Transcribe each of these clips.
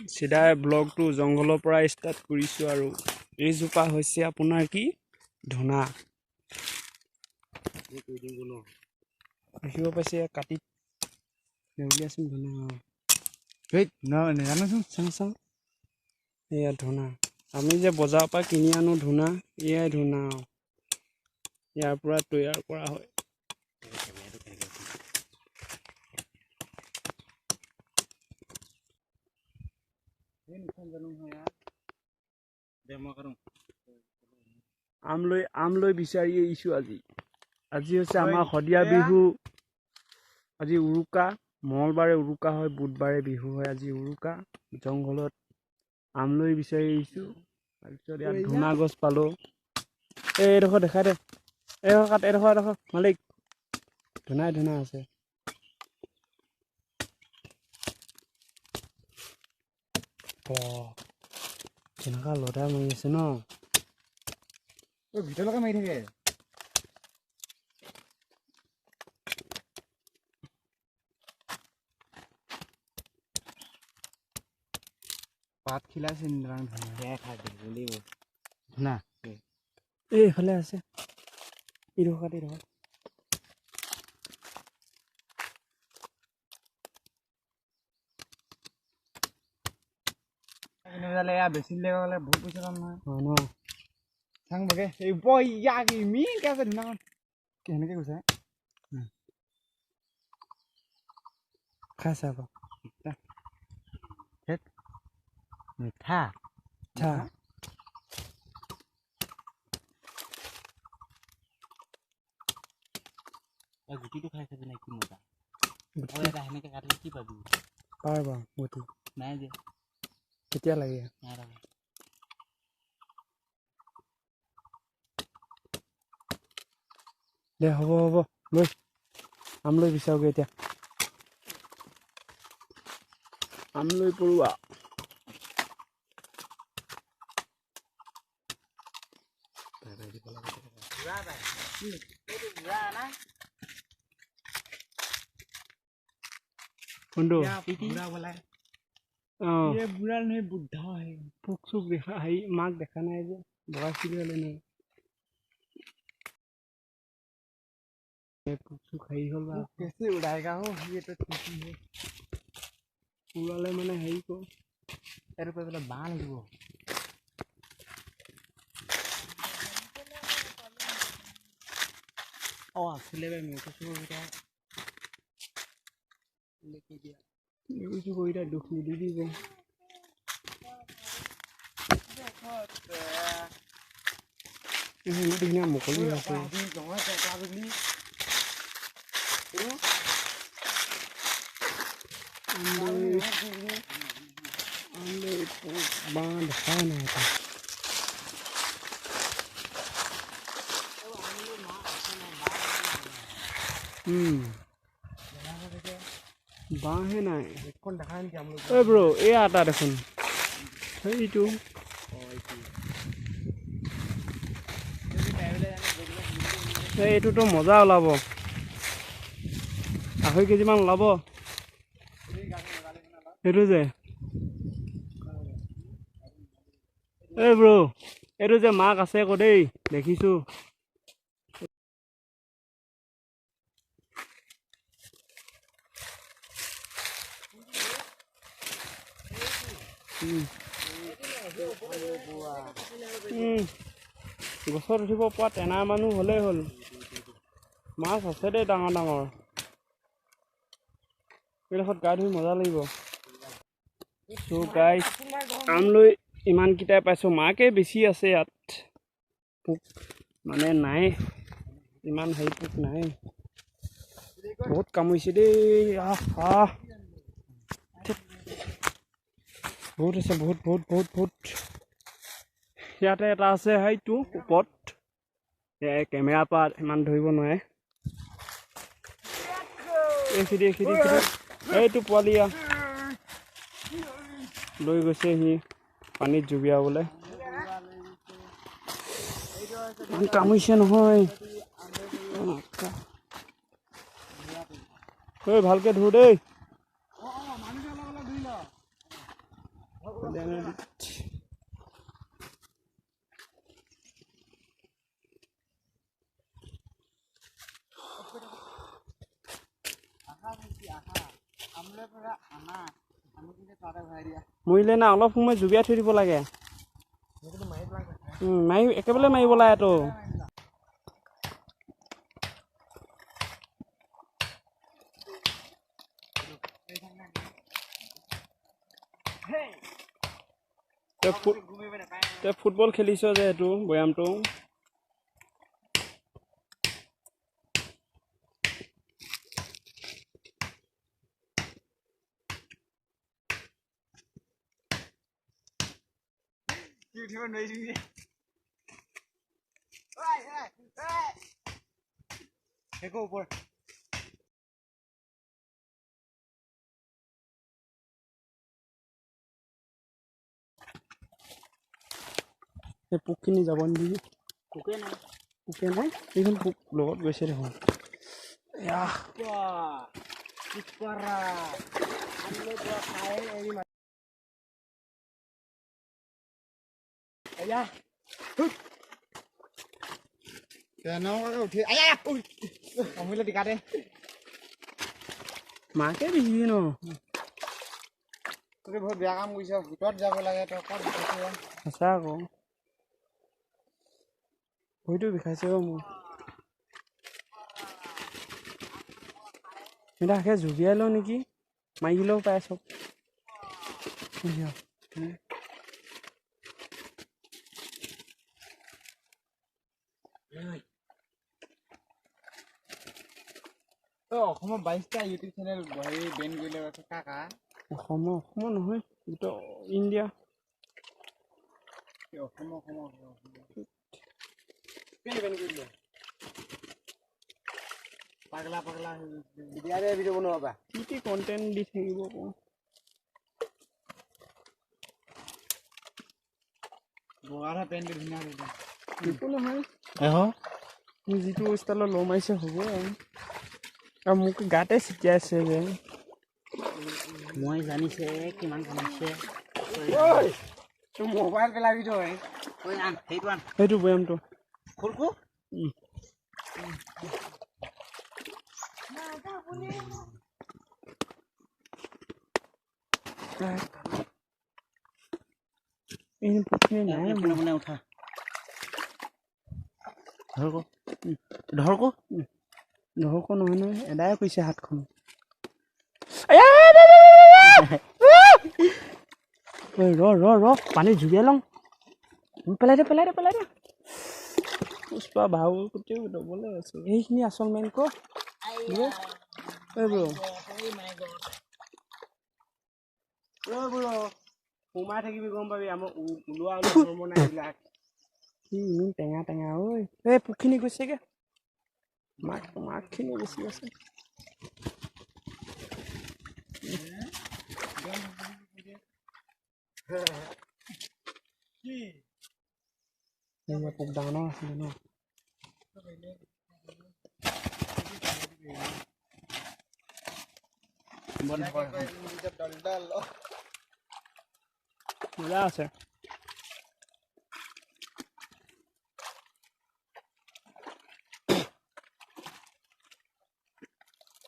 Sadiya ব্লগটো জংঘলৰ পৰা start কৰিছো আৰু এই জোপা হৈছে আপোনাৰ কি ধনা দেখিব পাইছে কাটি নেউলিয়াচোন ধনা হেই নাজানোচোন চাওঁ এয়া ধনা আমি যে বজাৰৰ পৰা কিনি আনো ধনা এয়াই ধনা ইয়াৰ পৰা তৈয়াৰ কৰা হয় আমলৈ বিচাৰি আহিছো আজি হৈছে আমাৰ সদিয়া বিহু আজি উৰুকা মঙ্গলবাৰে উৰুকা হয় বুধবাৰে বিহু হয় আজি উৰুকা জংঘলত আমলৈ বিচাৰি আহিছো তাৰপিছত ইয়াত ধুনা গছ পালো এইডোখৰ দেখাই দে এইডোখৰ মালিক ধুনা আছে কেনেকুৱা লদা মাৰি আছে ন ভিতৰলৈকে মাৰি থাকে পাত খিলাইছে ধুনা এইফালে আছে এইডোখৰত বেছি গ'লে বহুত পইচা কাম নহয় চাং বগে এই বয়াক ইমিনকে আছে ধুনাখন কেনেকৈ কৈছে খাই চাব মিঠা গুটিটো খাই চাবি নাই কি মজা সেনেকে কাটিলে কি পাবি পাবা গুটি নাই যে কেতিয়া লাগে দে হ'ব লৈ আমলৈ বিচাৰোগে এতিয়া আমলৈ পৰুৱা কোনটো বুঢ়া নহয় বুদ্ধ হয় পোক চোক দেখা হেৰি মাক দেখা নাই যে বগা চিৰি হলে নহয় পোক চোক হেৰি হ'ল কেঁচি উড়াইগা উড়ালে মানে হেৰি কৰো এইটো কৰি পেলাই বাঁহ লাগিব আছিলে দুখ নিদিবি ধুনীয়া মুকলি আছে বাঁহ দেখাই নাই বাঁহে নাই এই ব্ৰ এই আটা দেখোন সেইটো এইটোতো মজা ওলাব 2.5 কেজিমান ওলাব এইটো যে এই ব্ৰ এইটো যে মাক আছে আকৌ দেই দেখিছো গছত উঠিব পৰা টেনা মানুহ হ'লেই হ'ল মাছ আছে দেই ডাঙৰ এইডোখৰত গা ধুই মজা লাগিব গাইছ আমলৈ ইমানকেইটাই পাইছো মাকে বেছি আছে ইয়াত পোক মানে নাই ইমান হেৰি পোক নাই বহুত কামুৰিছে দেই বহুত আছে বহুত ইয়াতে এটা আছে সেইটো ওপৰত কেমেৰাৰ পৰা ইমান ধৰিব নোৱাৰে এইটো পোৱালি লৈ গৈছে সি পানীত জুবিয়াবলৈ কামুৰিছে নহয় ভালকে ধুৰ দেই মৰিলে না অলপ সময় জুবিয়াই থৈ দিব লাগে মাৰি একেবাৰে মাৰিব লাগেতো ফুটবল খেলিছ যে এইটো বৈয়ামটো পোকখিনি যাব নিদিবি পোকে নাই এইখন পোক লগত গৈছে দেখোন মাকে বিহি ন বহুত বেয়া কাম কৰিছ ভিতৰত যাব লাগে তই ক'ত সঁচা আকৌ ভৰিটো বিষাইছে মোৰ এতিয়া জুবিয়াই লওঁ নেকি মাৰিলেও পায় চব অসমৰ 22টা ইউটিউব চেনেল বেন কৰিলে কাকা অসমৰ নহয় এইটো ইণ্ডিয়া পাগলা ভিডিঅ' বনাবা কি কণ্টেণ্ট দি থাকিব বগাটা পেণ্টটো ধুনীয়া একো নহয় যিটো ষ্টাইলত ল মাৰিছে হ'ব আৰু মোক গাতে ছিটিয়াইছে যে মই জানিছে কিমান কমাইছে মোবাইল পেলাবি তই সেইটো বৈয়ামটো খুলকো নাই উঠা ধৰকো নহয় এদাই কৈছে হাতখন ৰ পানী জুবিয়াই লওঁ পেলাই দে পুষ্পা ভাও গোটেই ডবলে আছে সেইখিনি আচল মেইন সোমাই থাকিবি গম পাবি আমাৰ ওলোৱা ধৰ্ম নাই এইবিলাক ইমান টেঙা ঐ এই পোকখিনি গৈছেগে মাকখিনি বেছি আছে পোক ডাঙৰ আছিলে ন মজা আছে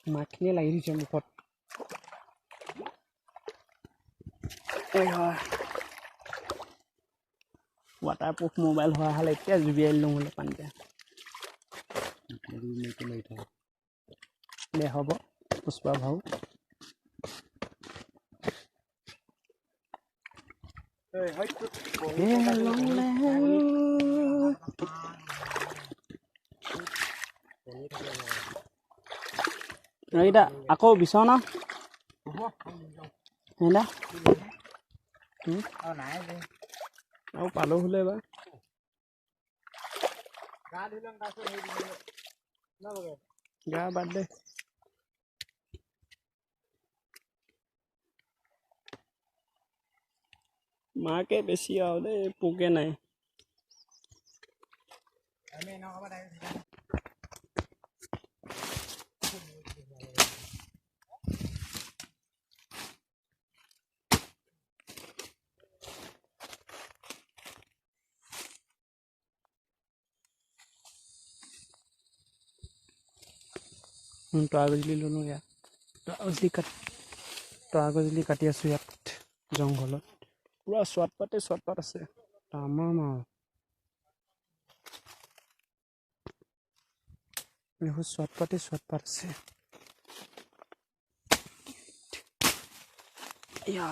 মাকখিনিয়ে লাগি দিছে মুখত ৱাটাৰপ্ৰুফ মোবাইল হোৱা হ'লে এতিয়া জুবিয়াই লওঁ হ'লে পানীতে দে হ'ব পুষ্পা ভাও এইকেইটা আকৌ বিচাৰো না আৰু পালো হ'লে এবাৰ গা বাদ দে মাকে বেছি আৰু দেই পোকে নাই तो आग लो गया तो असली कट তৰা গজলি কাটি আছোঁ ইয়াত জংঘলত পুৰা চোৱাত আছে তামাম আৰু দেখো চোৱাত পাত আছে ইয়া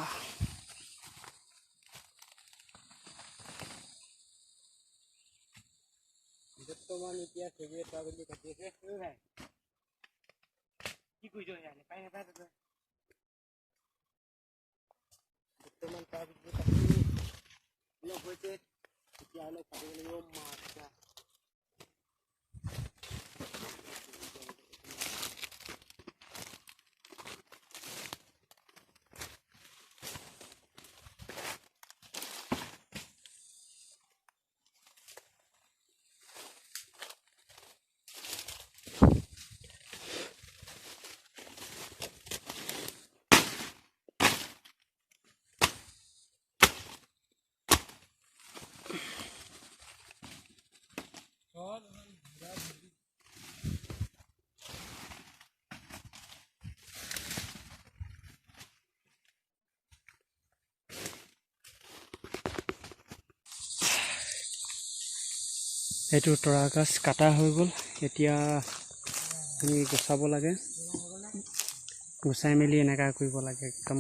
বৰ্তমান এতিয়া সেউজীয়া তৰা গজলি কাটি আছে ভাই কি কৰিছ ইয়ালে পাই নাপায় বৰ্তমান তৰা গজলি কাটি অলপ হৈছে এতিয়া অলপ কাটিব লাগিব মাছ এইটো তৰা গাছ কাটা হৈ গ'ল এতিয়া আমি গুচাব লাগে গুচাই মেলি এনেকা কৰিব লাগে একদম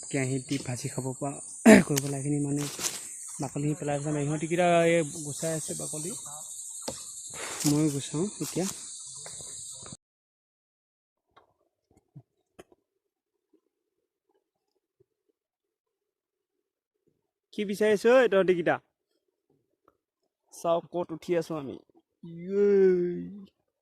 কেৰাহীত দি ভাজি খাব পৰা কৰিব লাগে মানে বাকলি পেলাই যাম ইহঁতিকেইটা এই গুচাই আছে বাকলি ময়ো গুচাওঁ এতিয়া কি বিচাৰিছো তহঁতিকেইটা চাওক ক'ত উঠি আছো আমি